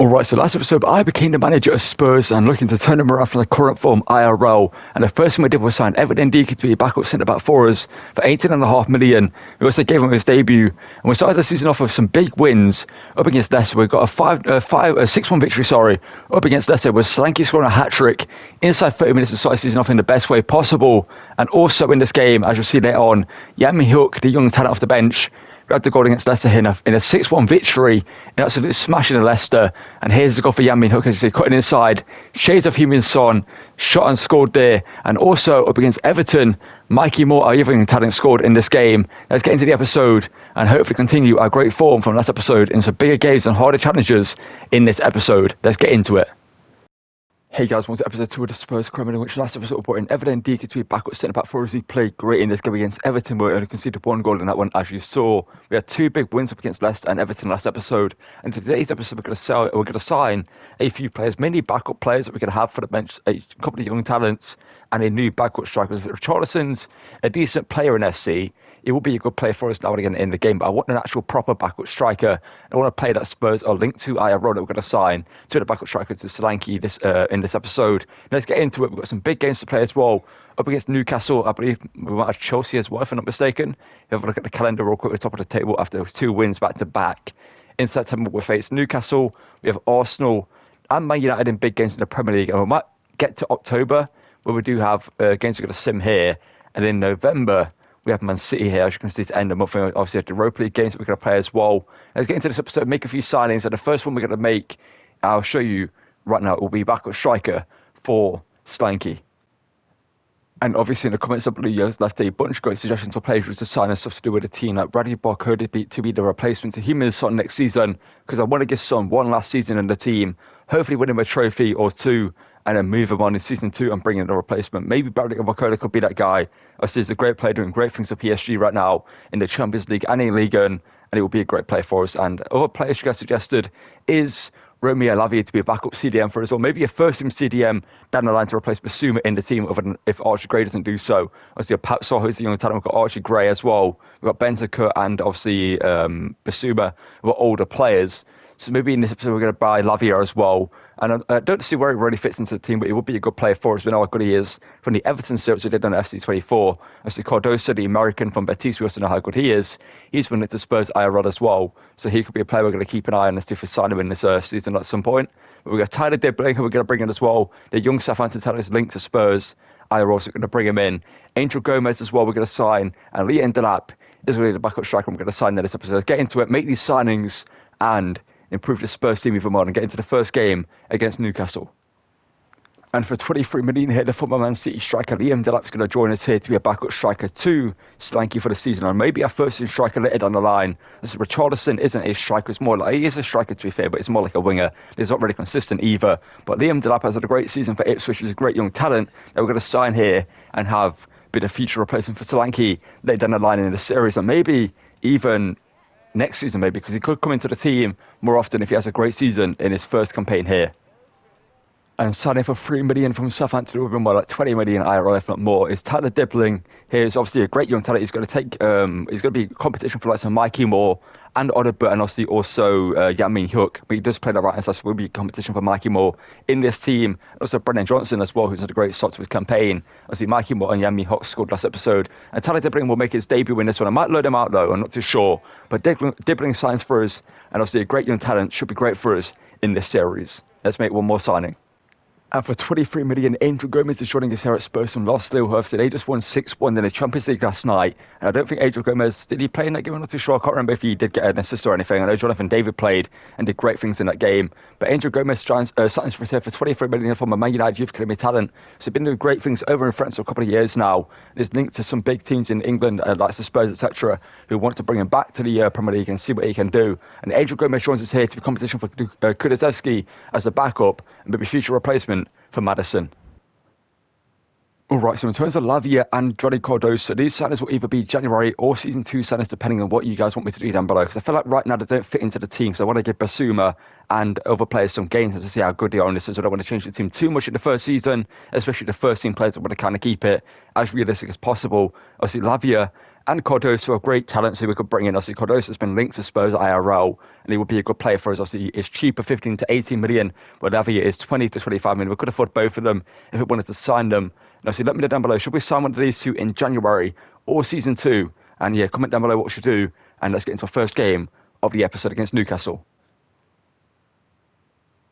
Alright, so last episode I became the manager of Spurs and looking to turn them around from the current form IRL. And the first thing we did was sign Evan Ndidi to be a backup centre back for us for 18.5 million. We also gave him his debut, and we started the season off with some big wins up against Leicester. We got a 6-1 victory, up against Leicester, with Solanke scoring a hat trick inside 30 minutes to start the season off in the best way possible. And also in this game, as you'll see later on, Yami Hook, the young talent off the bench, grabbed the goal against Leicester here in a 6-1 victory, an absolute smashing of Leicester. And here's the goal for Yan Min-hook, as you see, cutting inside. Shades of Heung-min Son, shot and scored there. And also up against Everton, Mikey Moore, our young talent, scored in this game. Let's get into the episode and hopefully continue our great form from last episode in some bigger games and harder challenges in this episode. Let's get into it. Hey guys, welcome to episode 2 of the Spurs Career Mode, in which last episode we brought in Evan Ndidi to be backup centre back for us. He played great in this game against Everton. We only conceded 1 goal in that one, as you saw. We had 2 big wins up against Leicester and Everton last episode. And today's episode we're going to sign a few players, mainly backup players that we're going to have for the bench, a couple of young talents and a new backup striker. Richarlison's a decent player in SC. It will be a good player for us now and again in the game, but I want an actual proper backup striker. I want a player that Spurs are linked to IRL that we're going to sign to the backup striker, to Solanke, in this episode. Now let's get into it. We've got some big games to play as well. Up against Newcastle, I believe we might have Chelsea as well, if I'm not mistaken. Have a look at the calendar real quick at the top of the table after those 2 wins back to back. In September, we face Newcastle, we have Arsenal and Man United in big games in the Premier League. And we might get to October, where we do have games we're going to sim here. And in November, we have Man City here, as you can see, to end the month. We obviously have the Europa League games that we're going to play as well. Let's get into this episode, make a few signings. And the first one we're going to make, I'll show you right now, it will be backup striker for Solanke. And obviously in the comments I believe you guys left a bunch of great suggestions for players to sign and stuff to do with the team, like Bradley Barcola to be the replacement to Heung-min Son next season, because I want to give Son one last season in the team, hopefully win him a trophy or 2, and then move him on in season 2 and bring in a replacement. Maybe Bradley Barcola could be that guy. Obviously he's a great player doing great things for PSG right now in the Champions League and in Ligue 1, and it will be a great player for us. And other players you guys suggested is Romeo Lavia to be a backup CDM for us, or maybe a first-team CDM down the line to replace Basuma in the team if Archie Gray doesn't do so. Obviously, Pat Saw, who's the young talent. We've got Archie Gray as well. We've got Bentancur and obviously Basuma, who are older players. So maybe in this episode we're going to buy Lavia as well. And I don't see where he really fits into the team, but he would be a good player for us. We know how good he is from the Everton series we did on FC24. Obviously, Cardoso, the American from Betis, we also know how good he is. He's been linked to Spurs IRL as well. So he could be a player we're going to keep an eye on and see if we sign him in this season at some point. But we've got Tyler Dibbling, who we're going to bring in as well. The young Southampton talent is linked to Spurs IRL, so we're going to bring him in. Angel Gomez as well, we're going to sign. And Liam Delap is really the backup striker we're going to sign in this episode. Let's get into it, make these signings, and improve the Spurs team even more and get into the first game against Newcastle. And for 23 million here, the former Man City striker Liam Delap's going to join us here to be a backup striker to Solanke for the season, and maybe our first striker later down the line. This Richarlison isn't a striker, it's more like, he is a striker to be fair, but it's more like a winger. He's not really consistent either. But Liam Delap has had a great season for Ipswich. He's a great young talent that we're going to sign here and have been a future replacement for Solanke later down the line in the series, and maybe even next season, maybe, because he could come into the team more often if he has a great season in his first campaign here. And signing for 3 million from Southampton, with more like 20 million IRL, if not more, is Tyler Dibbling. Here is obviously a great young talent. He's going to take, he's going to be competition for like some Mikey Moore and Odobert, and obviously also Yan Min-hook. But he does play the right hand side, so will be competition for Mikey Moore in this team. Also Brendan Johnson as well, who's had a great start to his campaign. Obviously Mikey Moore and Yan Min-hook scored last episode. And Tyler Dibbling will make his debut in this one. I might load him out though, I'm not too sure. But Dibbling signs for us, and obviously a great young talent, should be great for us in this series. Let's make one more signing. And for 23 million, Angel Gomez is joining us here at Spurs from Lost Lille. They just won 6-1 in the Champions League last night. And I don't think Angel Gomez, did he play in that game? I'm not too sure. I can't remember if he did get an assist or anything. I know Jonathan David played and did great things in that game. But Angel Gomez signs for us here for 23 million from a Man United Youth Academy talent. So he's been doing great things over in France for a couple of years now. And is linked to some big teams in England, like the Spurs, etc., who want to bring him back to the Premier League and see what he can do. And Angel Gomez joins us here to be competition for Kulusevski as the backup and maybe future replacement for Madison. Alright, so in terms of Lavia and Johnny Cardoso, these signings will either be January or Season 2 signings, depending on what you guys want me to do down below. Because I feel like right now they don't fit into the team, so I want to give Basuma and other players some games to see how good they are on this. So I don't want to change the team too much in the first season, especially the first team players. I want to kind of keep it as realistic as possible. Obviously, Lavia and Cardoso are great talents who we could bring in. Obviously, Cardoso's been linked to Spurs IRL, and he would be a good player for us. Obviously, it's cheaper, 15 to 18 million, but Lavia is 20 to 25 million. We could afford both of them if we wanted to sign them. And obviously, let me know down below, should we sign one of these two in January or season 2? And yeah, comment down below what we should do, and let's get into our first game of the episode against Newcastle.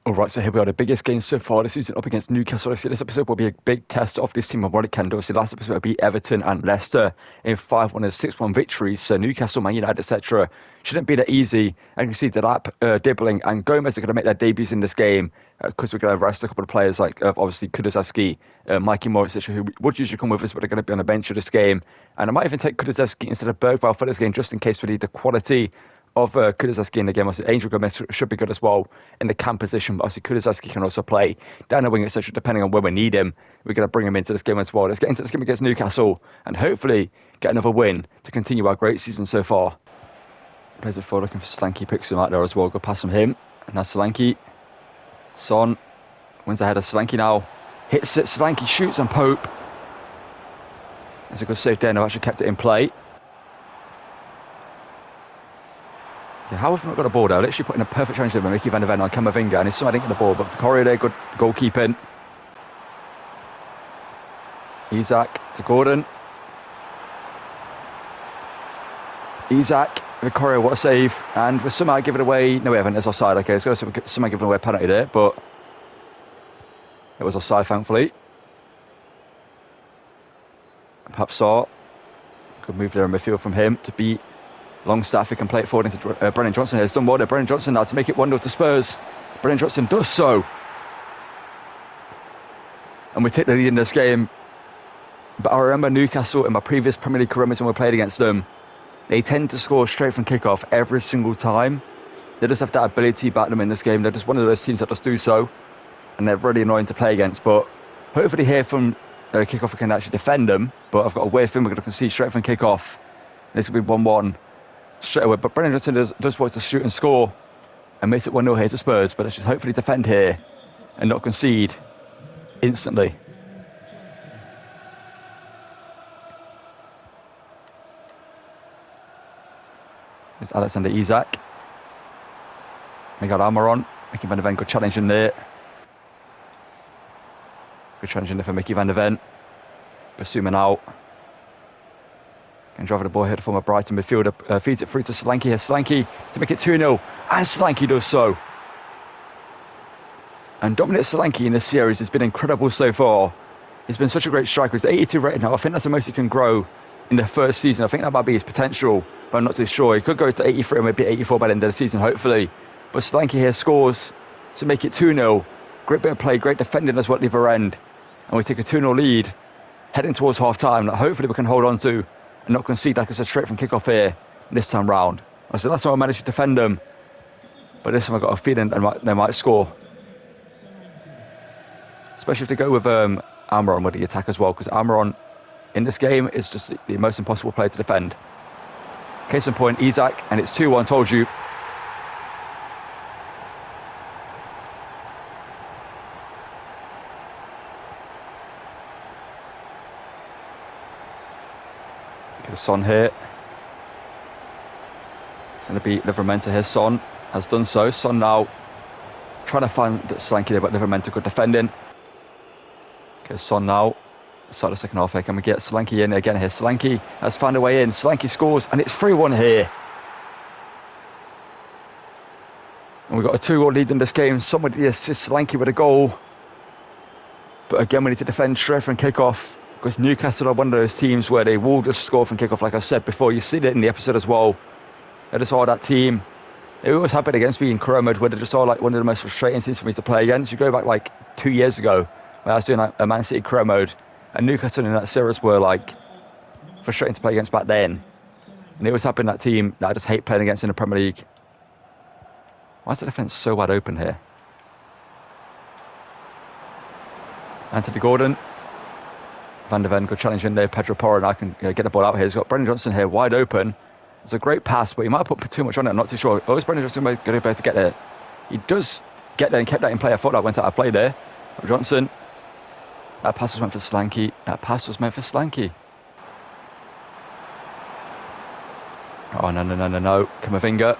Alright, so here we are, the biggest game so far this season up against Newcastle. Obviously, this episode will be a big test of this team and what it can do. Obviously, last episode will be Everton and Leicester in 5-1 and 6-1 victories. So Newcastle, Man United, etc. shouldn't be that easy. And you can see Delap, Dibbling and Gomez are going to make their debuts in this game because we're going to rest a couple of players like obviously Kulusevski, Mikey Moore, etc. who would usually come with us, but are going to be on the bench for this game. And I might even take Kulusevski instead of Bergvall for this game just in case we need the quality of Kulusevski in the game. Obviously, Angel Gomez should be good as well in the cam position, but obviously Kulusevski can also play down the wing, etc. depending on where we need him. We're going to bring him into this game as well. Let's get into this game against Newcastle and hopefully get another win to continue our great season so far. Plays it forward, looking for Solanke, picks him out there as well. Go past from him, and now Solanke. Son wins ahead of Solanke now. Hits it, Solanke shoots and Pope. That's a good save there, and I've actually kept it in play. Yeah, how have we not got a ball there? Literally putting a perfect challenge there by Mickey van der Ven on Camavinga, and he's somehow didn't get the ball, but Vicario there, good goalkeeping. Isak to Gordon. Isak, Vicario, what a save, and we're somehow giving away, no we haven't, it's offside, okay, so somehow giving away a penalty there, but it was offside thankfully. Perhaps saw, good move there in midfield from him to beat Longstaff. He can play it forward into Brennan Johnson here. He's done well there. Brennan Johnson now to make it 1-0 to Spurs. Brennan Johnson does so. And we take the lead in this game. But I remember Newcastle in my previous Premier League career when we played against them. They tend to score straight from kickoff every single time. They just have that ability to back them in this game. They're just one of those teams that just do so. And they're really annoying to play against. But hopefully here from kickoff we can actually defend them. But I've got a weird thing we're going to concede straight from kickoff. This will be 1-1. Straight away, but Brennan Johnson does want to shoot and score and makes it 1-0 here to Spurs, but let's just hopefully defend here and not concede instantly. There's Alexander Isak. We got Almiron. Mickey van der Ven, good challenge in there. Good challenge in there for Mickey van der Ven. Basuma out. And driving the ball here from a Brighton midfielder, feeds it through to Solanke here. Solanke to make it 2-0, and Solanke does so. And Dominic Solanke in this series has been incredible so far. He's been such a great striker. He's 82 rated now. I think that's the most he can grow in the first season. I think that might be his potential, but I'm not too sure. He could go to 83 or maybe 84 by the end of the season, hopefully. But Solanke here scores to make it 2-0. Great bit of play, great defending as well at the other end. And we take a 2-0 lead, heading towards half-time that hopefully we can hold on to and not concede, like I said, straight from kickoff here this time round. So last time I managed to defend them, but this time I got a feeling they might score. Especially if they go with Almiron with the attack as well, because Almiron in this game is just the most impossible player to defend. Case in point, Isak, and it's 2-1, told you. Son here. Going to beat Livramento here. Son has done so. Son now trying to find Solanke there, but Livramento good defending. Okay, Son now. Start the second half here. Can we get Solanke in again here? Solanke has found a way in. Solanke scores, and it's 3-1 here. And we've got a 2-1 lead in this game. Somebody assists Solanke with a goal. But again, we need to defend straight from kickoff. Because Newcastle are one of those teams where they will just score from kickoff, like I said before. You see that in the episode as well. They just are that team. It always happened against me in Career Mode, where they just are like one of the most frustrating teams for me to play against. You go back like 2 years ago, when I was doing like a Man City Career Mode, and Newcastle in that series were like frustrating to play against back then. And it always happened that team that I just hate playing against in the Premier League. Why is the defence so wide open here? Anthony Gordon. Van der Ven, good challenge in there. Pedro Porro now can get the ball out here. He's got Brennan Johnson here wide open. It's a great pass, but he might have put too much on it. I'm not too sure. Oh, is Brennan Johnson going to be able to get there? He does get there and kept that in play. I thought that went out of play there. Johnson. That pass was meant for Solanke. That pass was meant for Solanke. Oh, no. Camavinga.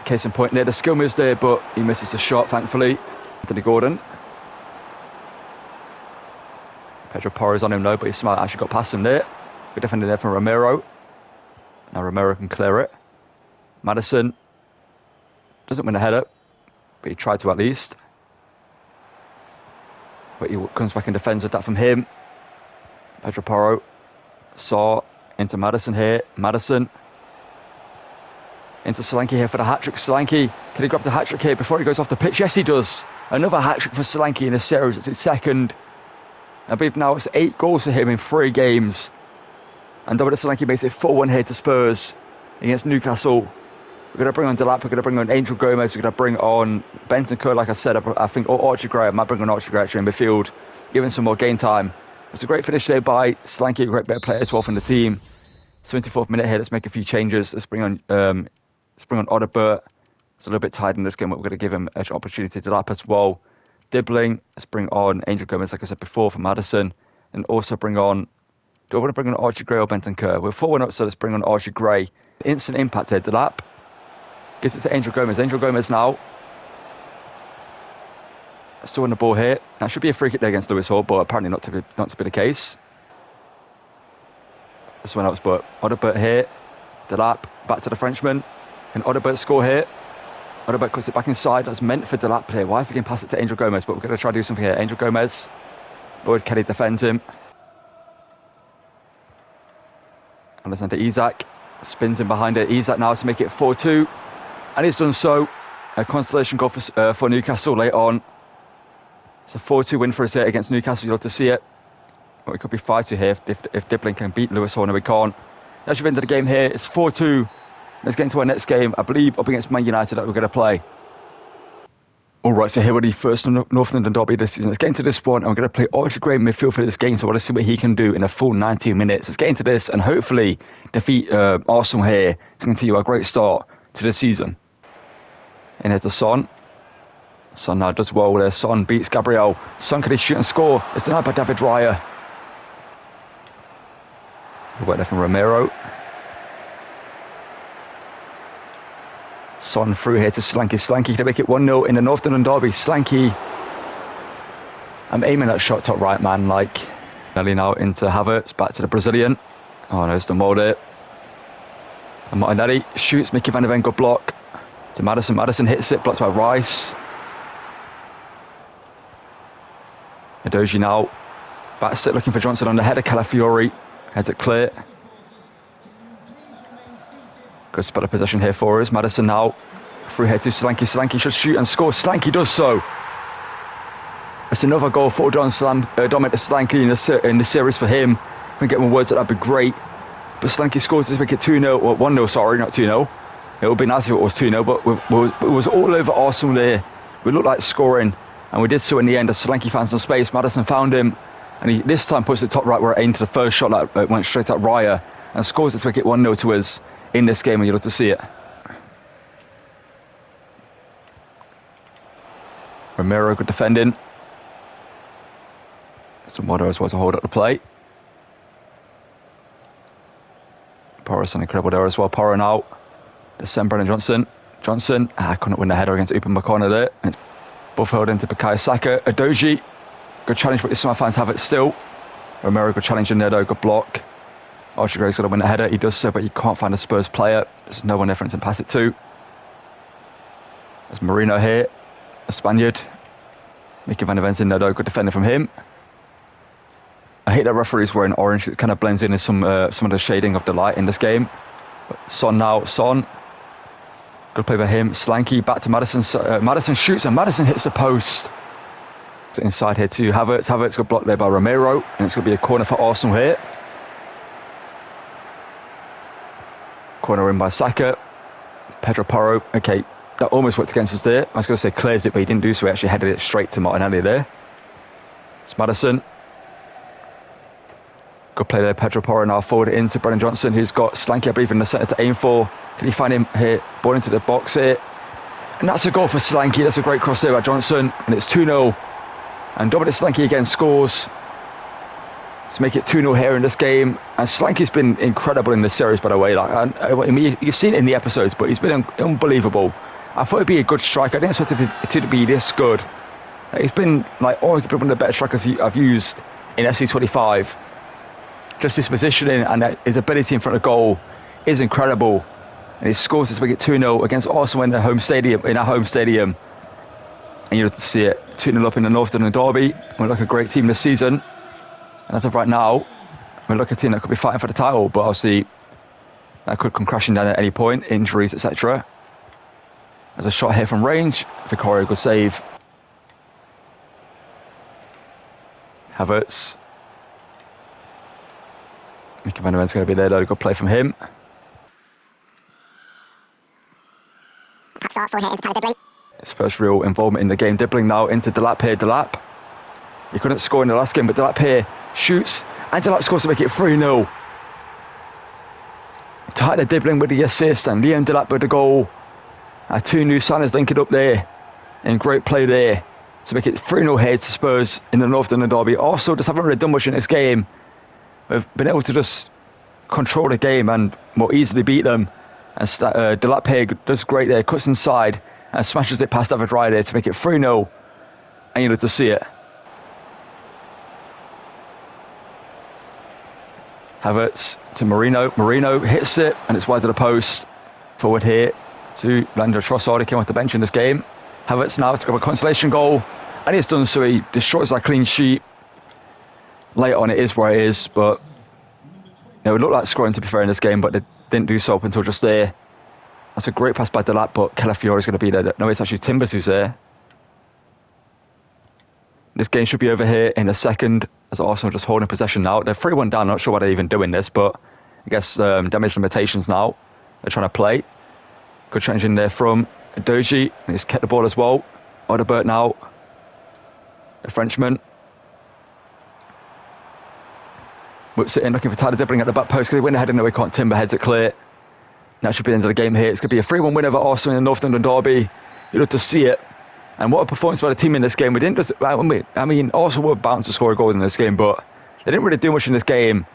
Case in point there, the skill move's there, but he misses the shot, thankfully. Anthony Gordon. Pedro Porro's on him now, but he smart actually got past him there. Good defending there from Romero. Now Romero can clear it. Maddison doesn't win a header, but he tried to at least. But he comes back and defends with that from him. Pedro Porro saw into Maddison here. Maddison into Solanke here for the hat-trick. Solanke, can he grab the hat-trick here before he goes off the pitch? Yes, he does. Another hat-trick for Solanke in the series. It's his second. I believe now it's 8 goals for him in 3 games. And Dominic Solanke makes it 4-1 here to Spurs against Newcastle. We're going to bring on Delap, we're going to bring on Angel Gomez, we're going to bring on Bentancur, like I said, I think, or Archie Gray. I might bring on Archie Gray actually in midfield, give him some more game time. It's a great finish there by Solanke, a great bit of player as well from the team. 74th minute here, let's make a few changes. Let's bring on Odobert. It's a little bit tired in this game, but we're going to give him an opportunity to Delap as well. Dibbling, let's bring on Angel Gomez, like I said before, for Maddison. And also bring on, do I want to bring on Archie Gray or Bentancur? We're 4-1 up, so let's bring on Archie Gray. Instant impact here, Delap. Gives it to Angel Gomez. Angel Gomez now. Still on the ball here. That should be a free kick there against Lewis Hall, but apparently not to be the case. This one else, but Odobert here. Delap back to the Frenchman. Can Odobert score here? Odobert cuts it back inside. That's meant for Delap here. Why is he getting past it to Angel Gomez? But we're going to try to do something here. Angel Gomez. Lloyd Kelly defends him. Alexander Isak spins him behind it. Isak now to make it 4-2. And he's done so. A consolation goal for Newcastle late on. It's a 4-2 win for us here against Newcastle. You'll have to see it. Well, it could be 5-2 here if Dibbling can beat Lewis Hall. No, we can't. That's the end of the game here. It's 4-2. Let's get into our next game. I believe up against Man United that we're going to play. Alright, so here we're the first North London derby this season. Let's get into this one. I'm going to play Archie Gray midfield for this game, so I want to see what he can do in a full 90 minutes. Let's get into this and hopefully defeat Arsenal here to continue our great start to the season. In here's to Son. Son now does well there. Son beats Gabriel. Son, can he shoot and score? It's denied by David Raya. We're there from Romero. Son through here to Solanke. Solanke to make it 1-0 in the North London derby. Solanke. I'm aiming that shot top right, man. Like, Nelly now into Havertz. Back to the Brazilian. Oh no, it's the mold it. And Martinelli shoots. Mickey van der Ven, good block. To Maddison. Maddison hits it. Blocked by Rice. Edoji now. Back sit looking for Johnson on the header. Calafiori. Heads it clear. Good spell of possession here for us. Maddison now. Through here to Solanke. Solanke should shoot and score. Solanke does so. It's another goal for Dominic Solanke in the series for him. If we can get more words, that'd be great. But Solanke scores to make it 2-0. Or 1-0, sorry, not 2-0. It would be nice if it was 2-0, but it was all over Arsenal there. We looked like scoring, and we did so in the end as Solanke found some space. Maddison found him, and he this time puts it top right where it aimed to the first shot that went straight at Raya, and scores it to make it 1-0 to us in this game, and you'll have to see it. Romero, good defending. Some water as well to hold up the play. Porro's an incredible there as well. Porro now. December and Johnson. Johnson, couldn't win the header against Upa McConnell there. And it's both held into Bukayo Saka. Edoji, good challenge, but this one fans have it still. Romero, good challenge in there though, good block. Archie Gray's got to win the header. He does so, but he can't find a Spurs player. There's no one different to pass it to. There's Marino here, a Spaniard. Mickey van der Ven's in there though, good defender from him. I hate that referee's wearing orange. It kind of blends in with some of the shading of the light in this game. But Son now, Son. Good play by him. Solanke back to Maddison. Maddison shoots and Maddison hits the post. It's inside here to Havertz. Havertz got blocked there by Romero. And it's going to be a corner for Arsenal here. Corner in by Saka. Pedro Porro. Okay, that almost worked against us there. I was going to say clears it, but he didn't do so. He actually headed it straight to Martinelli there. It's Maddison. Good play there, Pedro Porro now forward it into Brennan Johnson, who's got Solanke, I believe, in the centre to aim for. Can he find him here? Ball into the box here. And that's a goal for Solanke. That's a great cross there by Johnson. And it's 2-0. And Dominic Solanke again scores. to make it 2-0 here in this game. And Slanky's been incredible in this series, by the way. I mean, you've seen it in the episodes, but he's been unbelievable. I thought he'd be a good striker. I didn't expect him to be this good. He's been like arguably one of the better strikers I've used in FC25. Just his positioning and his ability in front of goal is incredible. And he scores to make it 2-0 against Arsenal in our home stadium. And you have to see it 2-0 up in the North London derby. We look a great team this season. And as of right now, we look a team that could be fighting for the title, but obviously that could come crashing down at any point, injuries, etc. There's a shot here from range. Vicario, good save. Havertz. Mickey Van der Ven's going to be there, though. Good play from him. His first real involvement in the game. Dribbling now into Delap here. Delap. He couldn't score in the last game, but Delap here shoots. And Delap scores to make it 3-0. Tyler Dibbling with the assist and Liam Delap with the goal. Our two new signers linking up there. And great play there to make it 3-0 here to Spurs in the North London derby. Also, just haven't really done much in this game. We've been able to just control the game and more easily beat them. And Delap here does great there, cuts inside and smashes it past David Raya there to make it 3-0. And you love to see it. Havertz to Marino. Marino hits it and it's wide to the post. Forward here to Leandro Trossard, who came off the bench in this game. Havertz now to grab a consolation goal. And he's done so. He destroys that clean sheet. Later on it is where it is, but it would look like scoring to be fair in this game, but they didn't do so up until just there. That's a great pass by Delap, but Calafiore is going to be there. No, it's actually Timbers who's there. This game should be over here in a second, as Arsenal just holding possession now. They're 3-1 down, not sure why they're even doing this, but I guess damage limitations now. They're trying to play. Good change in there from Doji, and he's kept the ball as well. Odebert now, a Frenchman. Whips it in, looking for Tyler Dibbling at the back post. Going to win ahead, no, he can't. Timber heads it clear. That should be the end of the game here. It's going to be a 3-1 win over Arsenal in the North London derby. You'd love to see it. And what a performance by the team in this game. We didn't just, I mean, Arsenal were bound to score a goal in this game, but they didn't really do much in this game.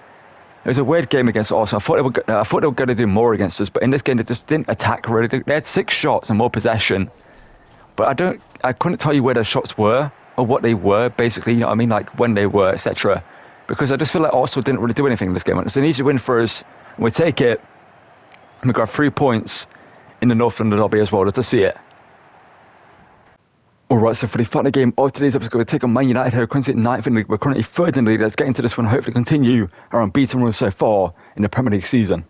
It was a weird game against Arsenal. I thought they were going to do more against us, but in this game they just didn't attack really. They had 6 shots and more possession. But I couldn't tell you where their shots were or what they were, basically, you know what I mean, like when they were, etc. Because I just feel like Arsenal didn't really do anything in this game. It's an easy win for us, and we take it, and we got 3 points in the North London derby as well. Let's see it. Alright, so for the final game of today's episode, we're taking on Man United, who are currently 9th in the league. We're currently 3rd in the league. Let's get into this one, hopefully continue our unbeaten run so far in the Premier League season.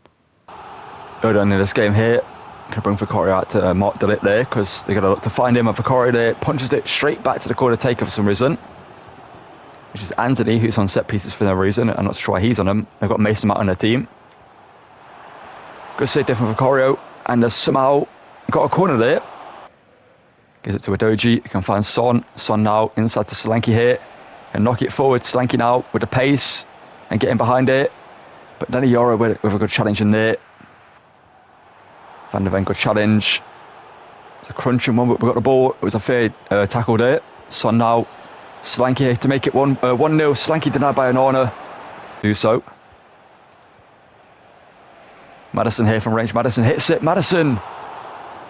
Early on in this game here, going to bring Vicario out to Mark Delit there, because they're going to look to find him, and Vicario there punches it straight back to the corner taker for some reason. Which is Anthony, who's on set pieces for no reason. I'm not sure why he's on them. They've got Mason Mount on their team. Good save there from Vicario, and they've somehow got a corner there. Gives it to Udogie. You can find Son. Son now inside to Solanke here. And knock it forward. Solanke now with the pace and getting behind it. But Danny Yoro with a good challenge in there. Van der Ven, good challenge. It's a crunching one, but we got the ball. It was a fair tackle there. Son now. Solanke here to make it 1-0. Solanke denied by Onana. Do so. Maddison here from range. Maddison hits it. Maddison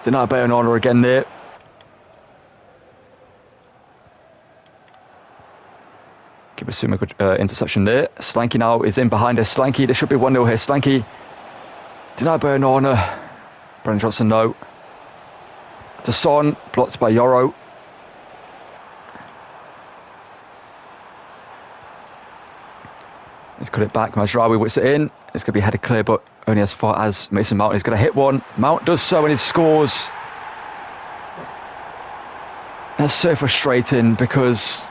denied by Onana again there. Give us a good interception there. Solanke now is in behind us. Solanke, there should be 1-0 here. Solanke denied by Onana. Brennan Johnson, no. To Son, blocked by Yoro. He's cut it back. Mazraoui whips it in. It's going to be headed clear, but only as far as Mason Mount is going to hit one. Mount does so and he scores. That's so frustrating because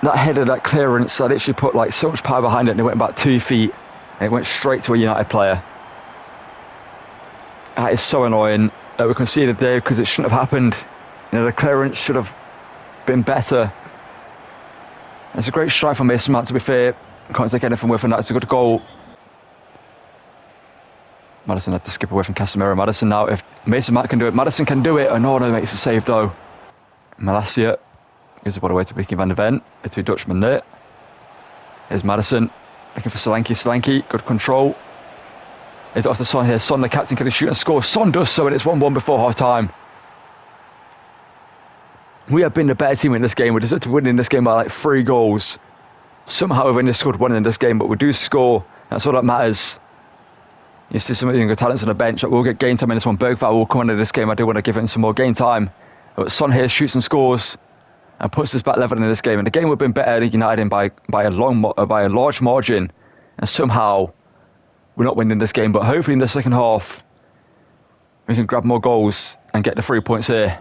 that header, that clearance, I literally put like so much power behind it and it went about 2 feet and it went straight to a United player. That is so annoying that we conceded there because it shouldn't have happened. You know, the clearance should have been better. It's a great strike from Mason Mount, to be fair. Can't take anything away from that. It's a good goal. Maddison had to skip away from Casemiro. Maddison now, if Mason Mount can do it, Maddison can do it. Onana makes a save though. Malacia gives the ball away to Mickey Van der Ven. The 2 Dutchmen there. Here's Maddison. Looking for Solanke. Solanke, good control. He's off to Son here. Son, the captain, can he shoot and score? Son does so, and it's 1-1 before half-time. We have been the better team in this game. We deserve to win in this game by like 3 goals. Somehow we've only scored 1 in this game, but we do score. That's all that matters. You see some of the younger talents on the bench. We'll get game time in this one. Bergvall will come into this game. I do want to give him some more game time. But Son here shoots and scores and puts us back level in this game. And the game would have been better than United by a large margin. And somehow we're not winning this game. But hopefully in the second half we can grab more goals and get the 3 points here.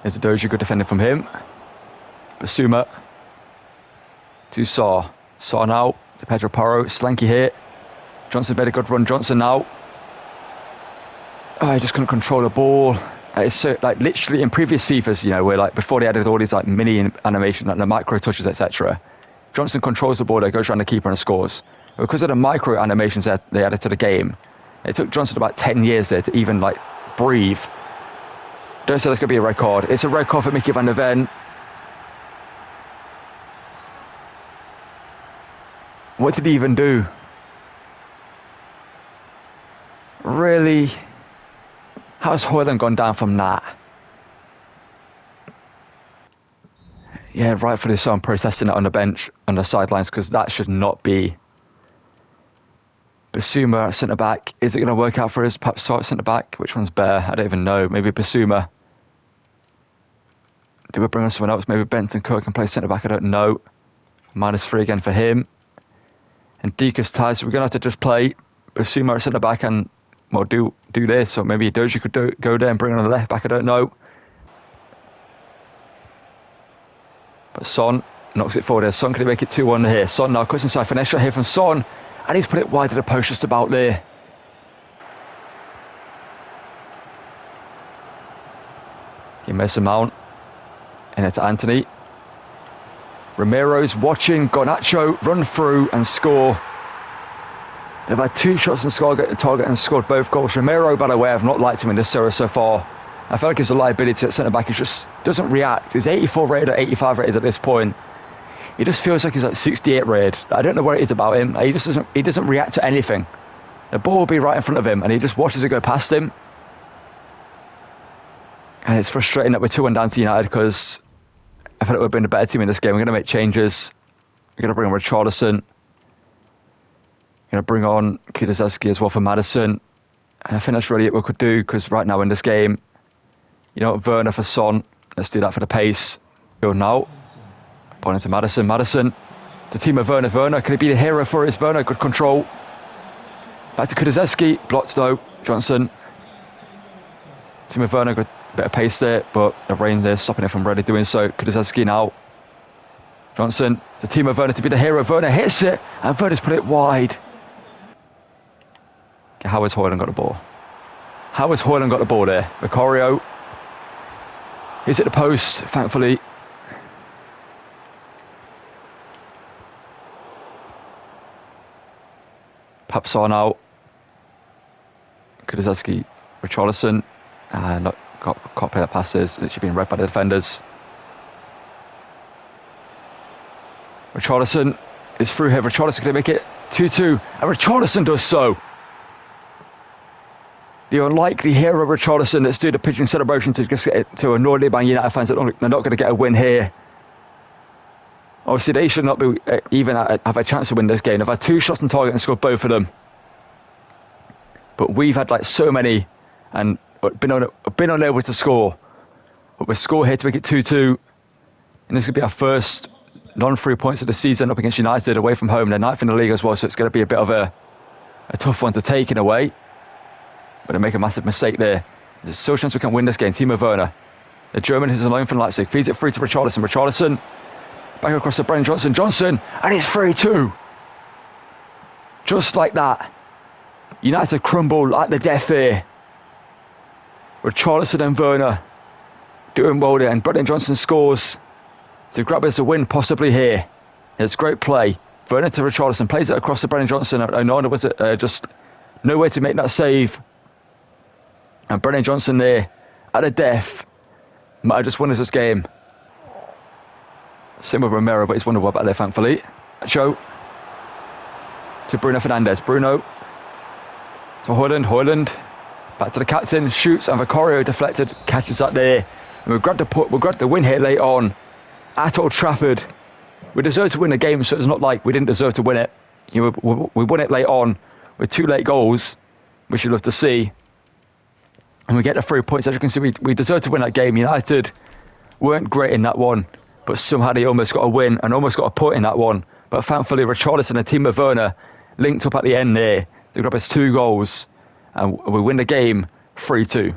There's a Doja, good defending from him. Basuma to Saar. Saar now to Pedro Porro. Solanke here. Johnson made a good run. Johnson now. Oh, he just couldn't control the ball. It's so, like, literally in previous FIFAs, you know, where like before they added all these like mini animation, like the micro touches, etc. Johnson controls the ball, there, goes around the keeper and scores. But because of the micro animations that they added to the game, it took Johnson about 10 years there to even like breathe. Don't say that's going to be a red card. It's a red card for Mickey van der Ven. What did he even do? Really? How's Højlund gone down from that? Yeah, rightfully so. I'm protesting it on the bench, on the sidelines, because that should not be. Basuma at centre back. Is it going to work out for us? Perhaps start centre back. Which one's better? I don't even know. Maybe Basuma. Do we bring on someone else? Maybe Benton Cook can play centre back. I don't know. -3 again for him. And Dika's tired, so we're going to have to just play Basuma at centre back and well do this. Or maybe Doja could go there and bring on the left back. I don't know. But Son knocks it forward there. Son, can he make it 2-1 here? Son now cuts inside. Finesse shot here from Son. And he's put it wide to the post just about there. He makes a mount. And it's Anthony. Ramiro's watching. Garnacho run through and score. They've had 2 shots and score, get the target and scored both goals. Ramiro, by the way, I've not liked him in this series so far. I feel like he's a liability at centre back. He just doesn't react. He's 84 rated or 85 rated at this point. He just feels like he's like 68 rated. I don't know what it is about him. He doesn't react to anything. The ball will be right in front of him and he just watches it go past him. And it's frustrating that we're 2-1 down to United because I feel like we've been a better team in this game. We're going to make changes. We're going to bring on Richarlison. We're going to bring on Kulusevski as well for Maddison. And I think that's really it we could do because right now in this game, you know, Werner for Son. Let's do that for the pace. Go now. Ball into Maddison. Maddison to Timo Werner. Werner, can he be the hero for us? Werner, good control. Back to Kulusevski. Blocked though. Johnson. Timo Werner, good bit of pace there, but the rain there stopping it from really doing so. Kulusevski now. Johnson to Timo Werner to be the hero. Werner hits it, and Werner's put it wide. Okay, how has Højlund got the ball? How has Højlund got the ball there? Vicario. He's at the post, thankfully. Papsar now. Kulusevski. Richarlison. Can't play that passes. It should be read by the defenders. Richarlison is through here. Richarlison can make it 2-2. And Richarlison does so. The unlikely hero Richarlison that's doing the pigeon celebration to just get it to annoy Man United fans that they're not going to get a win here. Obviously, they should not be even have a chance to win this game. They've had 2 shots on target and scored both of them. But we've had like so many and been unable to score. But we score here to make it 2-2. And this could be our first non-3 points of the season up against United away from home. They're 9th in the league as well, so it's going to be a bit of a tough one to take in a way. But they make a massive mistake there. There's still a chance we can win this game. Timo Werner, the German who's alone from Leipzig, feeds it free to Richarlison. Richarlison back across to Brennan Johnson. Johnson, and it's 3-2. Just like that. United crumble like the death here. Richarlison and Werner doing well there, and Brennan Johnson scores to grab us a win possibly here. It's great play. Werner to Richarlison, plays it across to Brennan Johnson. I know there was just no way to make that save. And Brennan Johnson there at a death might have just won us this game. Same with Romero, but he's won the well back there, thankfully. Joe to Bruno Fernandes. Bruno to Højlund. Back to the captain, shoots, and Vicario deflected, catches that there. And we've grabbed the win here late on at Old Trafford. We deserve to win the game, so it's not like we didn't deserve to win it. We won it late on with 2 late goals, which you'd love to see. And we get the 3 points. As you can see, we deserve to win that game. United weren't great in that one, but somehow they almost got a win and almost got a point in that one. But thankfully, Richarlison and Timo Werner linked up at the end there. They grab us 2 goals, and we win the game 3-2.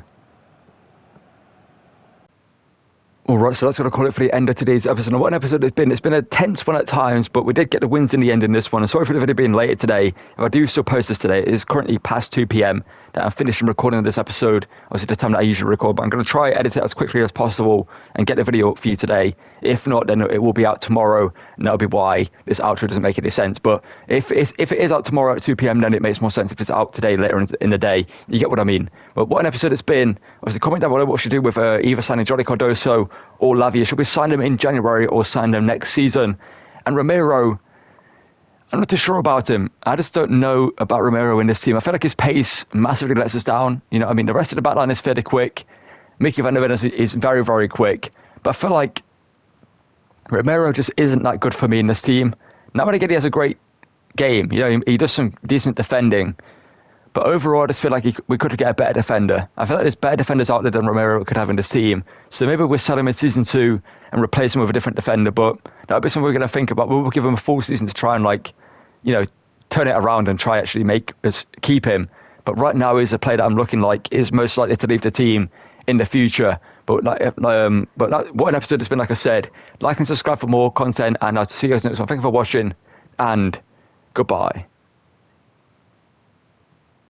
All right, so that's going to call it for the end of today's episode. And what an episode it's been. It's been a tense one at times, but we did get the wins in the end in this one. And sorry for the video being later today. If I do still post this today, it is currently past 2 p.m. that I'm finishing recording this episode. Obviously, the time that I usually record, but I'm going to try edit it as quickly as possible and get the video up for you today. If not, then it will be out tomorrow, and that'll be why this outro doesn't make any sense. But if it is out tomorrow at 2 p.m, then it makes more sense if it's out today later in the day. You get what I mean. But what an episode it's been. Obviously, comment down below what should do with either signing Johnny Cardoso or Lavia. Should we sign them in January or sign them next season? And Romero, I'm not too sure about him. I just don't know about Romero in this team. I feel like his pace massively lets us down. You know, I mean, the rest of the back line is fairly quick. Mickey Van der Ven is very, very quick. But I feel like Romero just isn't that good for me in this team. Now and again, he has a great game. You know, he does some decent defending. But overall, I just feel like we could get a better defender. I feel like there's better defenders out there than Romero could have in this team. So maybe we'll sell him in Season 2 and replace him with a different defender. But that would be something we're going to think about. We'll give him a full season to try and, like, you know, turn it around and try actually make us keep him. But right now, he's a player that I'm looking like is most likely to leave the team in the future. But what an episode it's been, like I said. Like and subscribe for more content, and I'll see you guys next one. Thank you for watching, and goodbye.